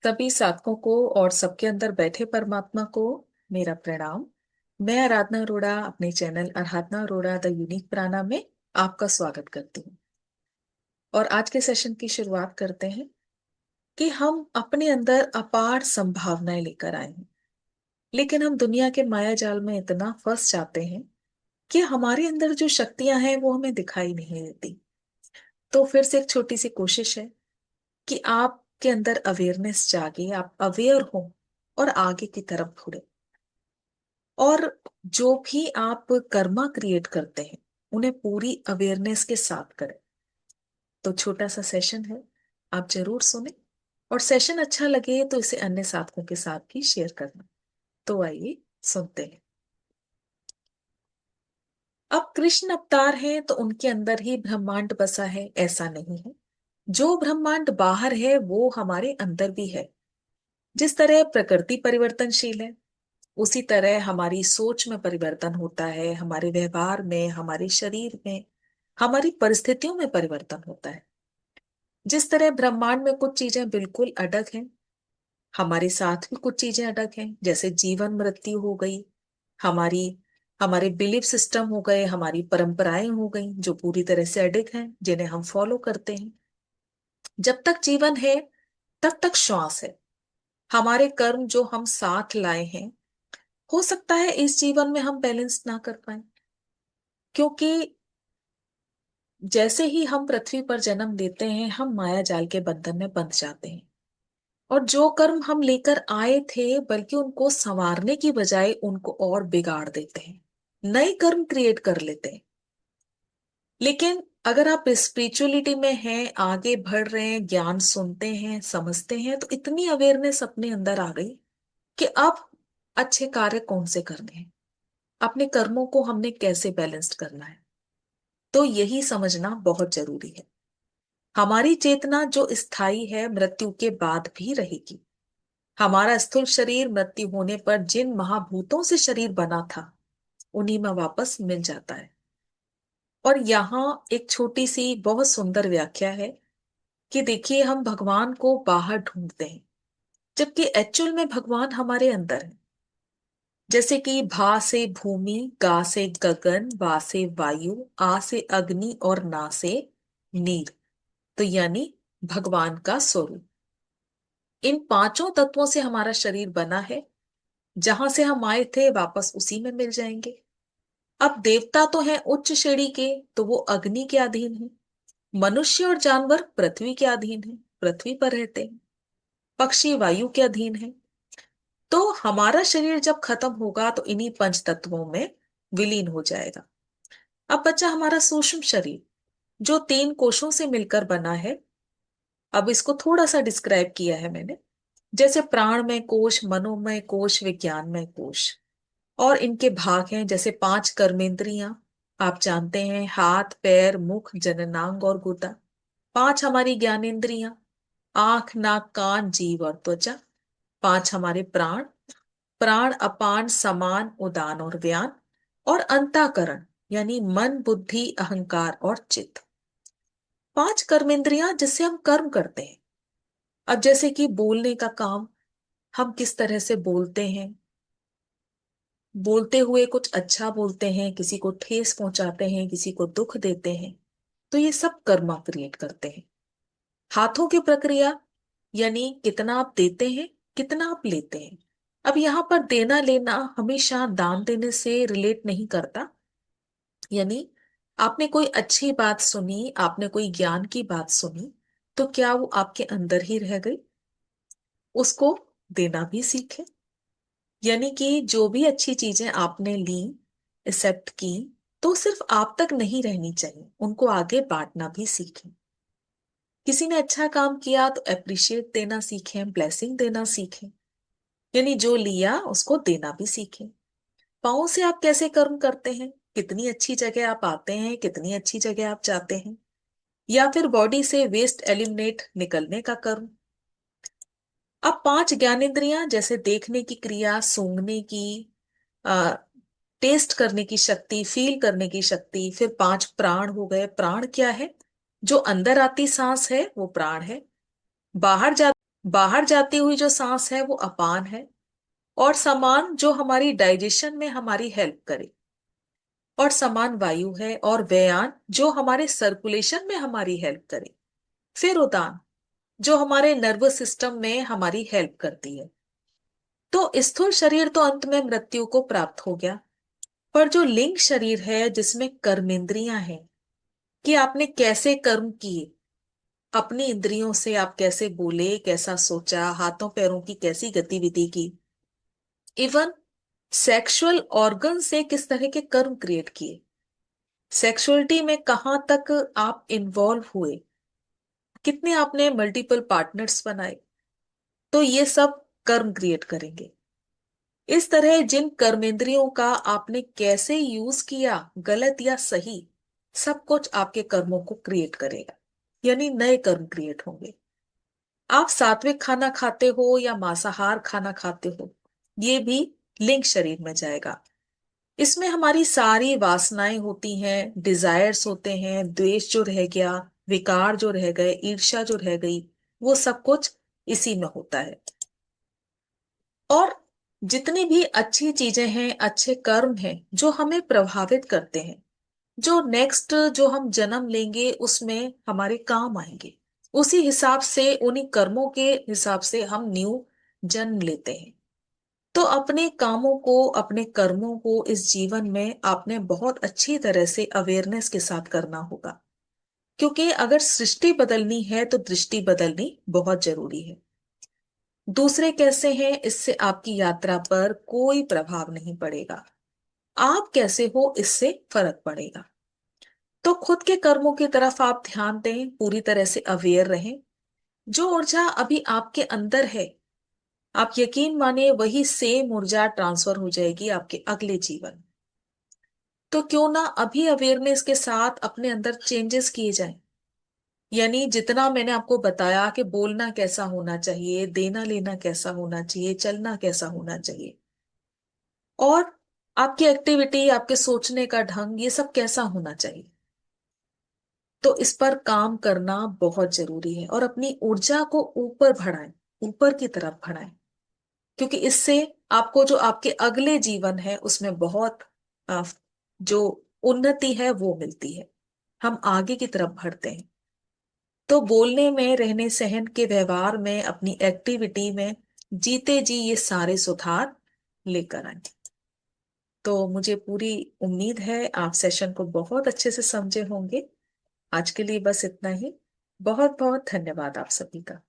सभी साधकों को और सबके अंदर बैठे परमात्मा को मेरा प्रणाम। मैं आराधना अरोड़ा अपने channel Aradhana Arora the unique प्राणा में आपका स्वागत करती हूँ। और आज के सेशन की शुरुआत करते हैं कि हम अपने अंदर अपार संभावनाएं लेकर आए हैं, लेकिन हम दुनिया के माया जाल में इतना फंस जाते हैं कि हमारे अंदर जो शक्तियां हैं वो हमें दिखाई नहीं देती। तो फिर से एक छोटी सी कोशिश है कि आपके अंदर अवेयरनेस जागे, आप अवेयर हो और आगे की तरफ बढ़े। और जो भी आप कर्मा क्रिएट करते हैं उन्हें पूरी अवेयरनेस के साथ करें। तो छोटा सा सेशन है, आप जरूर सुने और सेशन अच्छा लगे तो इसे अन्य साथों के साथ भी शेयर करना। तो आइए सुनते हैं। अब कृष्ण अवतार हैं तो उनके अंदर ही ब्रह्मांड बसा है, ऐसा नहीं है। जो ब्रह्मांड बाहर है वो हमारे अंदर भी है। जिस तरह प्रकृति परिवर्तनशील है, उसी तरह हमारी सोच में परिवर्तन होता है, हमारे व्यवहार में, हमारे शरीर में, हमारी परिस्थितियों में परिवर्तन होता है। जिस तरह ब्रह्मांड में कुछ चीजें बिल्कुल अडग हैं, हमारे साथ भी कुछ चीजें अडग हैं। जैसे जीवन मृत्यु हो गई, हमारी हमारे बिलीफ सिस्टम हो गए, हमारी परंपराएं हो गई जो पूरी तरह से अडिग हैं, जिन्हें हम फॉलो करते हैं। जब तक जीवन है तब तक श्वास है। हमारे कर्म जो हम साथ लाए हैं, हो सकता है इस जीवन में हम बैलेंस ना कर पाए, क्योंकि जैसे ही हम पृथ्वी पर जन्म लेते हैं हम माया जाल के बंधन में बंध जाते हैं। और जो कर्म हम लेकर आए थे, बल्कि उनको संवारने की बजाय उनको और बिगाड़ देते हैं, नए कर्म क्रिएट कर लेते हैं। लेकिन अगर आप स्पिरिचुअलिटी में हैं, आगे बढ़ रहे हैं, ज्ञान सुनते हैं, समझते हैं, तो इतनी अवेयरनेस अपने अंदर आ गई कि अब अच्छे कार्य कौन से करने हैं, अपने कर्मों को हमने कैसे बैलेंस्ड करना है। तो यही समझना बहुत जरूरी है। हमारी चेतना जो स्थायी है मृत्यु के बाद भी रहेगी। हमारा स्थूल शरीर मृत्यु होने पर जिन महाभूतों से शरीर बना था उन्हीं में वापस मिल जाता है। और यहाँ एक छोटी सी बहुत सुंदर व्याख्या है कि देखिए, हम भगवान को बाहर ढूंढते हैं, जबकि एक्चुअल में भगवान हमारे अंदर है। जैसे कि भा से भूमि, गा से गगन, वा से वायु, आ से अग्नि और ना से नीर। तो यानी भगवान का स्वरूप। इन पांचों तत्वों से हमारा शरीर बना है। जहां से हम आए थे वापस उसी में मिल जाएंगे। अब देवता तो हैं उच्च श्रेणी के, तो वो अग्नि के अधीन है। मनुष्य और जानवर पृथ्वी के अधीन है, पृथ्वी पर रहते हैं। पक्षी वायु के अधीन है। तो हमारा शरीर जब खत्म होगा तो इन्हीं पंच तत्वों में विलीन हो जाएगा। अब बचा हमारा सूक्ष्म शरीर, जो तीन कोशों से मिलकर बना है। अब इसको थोड़ा सा डिस्क्राइब किया है मैंने। जैसे प्राणमय कोश, मनोमय कोश, विज्ञानमय कोश। और इनके भाग हैं जैसे पांच कर्मेंद्रियां, आप जानते हैं, हाथ, पैर, मुख, जननांग और गुदा। पांच हमारी ज्ञानेंद्रियां, आंख, नाक, कान, जीव और त्वचा। पांच हमारे प्राण, प्राण अपान समान उदान और व्यान। और अंतःकरण यानी मन, बुद्धि, अहंकार और चित्त। पांच कर्मेंद्रियां जिससे हम कर्म करते हैं। अब जैसे कि बोलने का काम, हम किस तरह से बोलते हैं। बोलते हुए कुछ अच्छा बोलते हैं, किसी को ठेस पहुंचाते हैं, किसी को दुख देते हैं, तो ये सब कर्मा क्रिएट करते हैं। हाथों की प्रक्रिया, यानी कितना आप देते हैं, कितना आप लेते हैं। अब यहाँ पर देना लेना हमेशा दान देने से रिलेट नहीं करता। यानी आपने कोई अच्छी बात सुनी, आपने कोई ज्ञान की बात सुनी, तो क्या वो आपके अंदर ही रह गई? उसको देना भी सीखे। यानी कि जो भी अच्छी चीजें आपने ली, एक्सेप्ट की, तो सिर्फ आप तक नहीं रहनी चाहिए, उनको आगे बांटना भी सीखें। किसी ने अच्छा काम किया तो अप्रिशिएट देना सीखें, ब्लेसिंग देना सीखें। यानी जो लिया उसको देना भी सीखें। पाँव से आप कैसे कर्म करते हैं, कितनी अच्छी जगह आप आते हैं, कितनी अच्छी जगह आप जाते हैं। या फिर बॉडी से वेस्ट एलिमिनेट निकलने का कर्म। अब पांच ज्ञानेंद्रियां जैसे देखने की क्रिया, सूंघने की, टेस्ट करने की शक्ति, फील करने की शक्ति। फिर पांच प्राण हो गए। प्राण क्या है? जो अंदर आती सांस है वो प्राण है। बाहर जा बाहर जाती हुई जो सांस है वो अपान है, और समान जो हमारी डाइजेशन में हमारी हेल्प करे, और समान वायु है, और व्यान जो हमारे सर्कुलेशन में हमारी हेल्प करे। फिर उदान जो हमारे नर्वस सिस्टम में हमारी हेल्प करती है। तो स्थूल शरीर तो अंत में मृत्यु को प्राप्त हो गया, पर जो लिंग शरीर है जिसमें कर्मेंद्रियां हैं, कि आपने कैसे कर्म किए, अपनी इंद्रियों से आप कैसे बोले, कैसा सोचा, हाथों पैरों की कैसी गतिविधि की, इवन सेक्सुअल ऑर्गन से किस तरह के कर्म क्रिएट किए, सेक्सुअलिटी में कहां तक आप इन्वॉल्व हुए, कितने आपने मल्टीपल पार्टनर्स बनाए, तो ये सब कर्म क्रिएट करेंगे। इस तरह जिन कर्मेंद्रियों का आपने कैसे यूज किया, गलत या सही, सब कुछ आपके कर्मों को क्रिएट करेगा, यानी नए कर्म क्रिएट होंगे। आप सात्विक खाना खाते हो या मांसाहार खाना खाते हो, ये भी लिंग शरीर में जाएगा। इसमें हमारी सारी वासनाएं होती हैं, डिजायर्स होते हैं, द्वेष जो रह गया, विकार जो रह गए, ईर्ष्या जो रह गई, वो सब कुछ इसी में होता है। और जितनी भी अच्छी चीजें हैं, अच्छे कर्म हैं जो हमें प्रभावित करते हैं, जो नेक्स्ट जो हम जन्म लेंगे उसमें हमारे काम आएंगे, उसी हिसाब से, उन्हीं कर्मों के हिसाब से हम न्यू जन्म लेते हैं। तो अपने कामों को, अपने कर्मों को इस जीवन में आपने बहुत अच्छी तरह से अवेयरनेस के साथ करना होगा, क्योंकि अगर सृष्टि बदलनी है तो दृष्टि बदलनी बहुत जरूरी है। दूसरे कैसे हैं इससे आपकी यात्रा पर कोई प्रभाव नहीं पड़ेगा, आप कैसे हो इससे फर्क पड़ेगा। तो खुद के कर्मों की तरफ आप ध्यान दें, पूरी तरह से अवेयर रहें। जो ऊर्जा अभी आपके अंदर है, आप यकीन माने वही सेम ऊर्जा ट्रांसफर हो जाएगी आपके अगले जीवन। तो क्यों ना अभी अवेयरनेस के साथ अपने अंदर चेंजेस किए जाएं। यानी जितना मैंने आपको बताया कि बोलना कैसा होना चाहिए, देना लेना कैसा होना चाहिए, चलना कैसा होना चाहिए, और आपकी एक्टिविटी, आपके सोचने का ढंग, ये सब कैसा होना चाहिए, तो इस पर काम करना बहुत जरूरी है। और अपनी ऊर्जा को ऊपर बढ़ाएं, ऊपर की तरफ बढ़ाएं, क्योंकि इससे आपको जो आपके अगले जीवन है उसमें बहुत अ, जो उन्नति है वो मिलती है, हम आगे की तरफ बढ़ते हैं। तो बोलने में, रहने सहन के व्यवहार में, अपनी एक्टिविटी में, जीते जी ये सारे सुधार लेकर आए। तो मुझे पूरी उम्मीद है आप सेशन को बहुत अच्छे से समझे होंगे। आज के लिए बस इतना ही। बहुत बहुत धन्यवाद आप सभी का।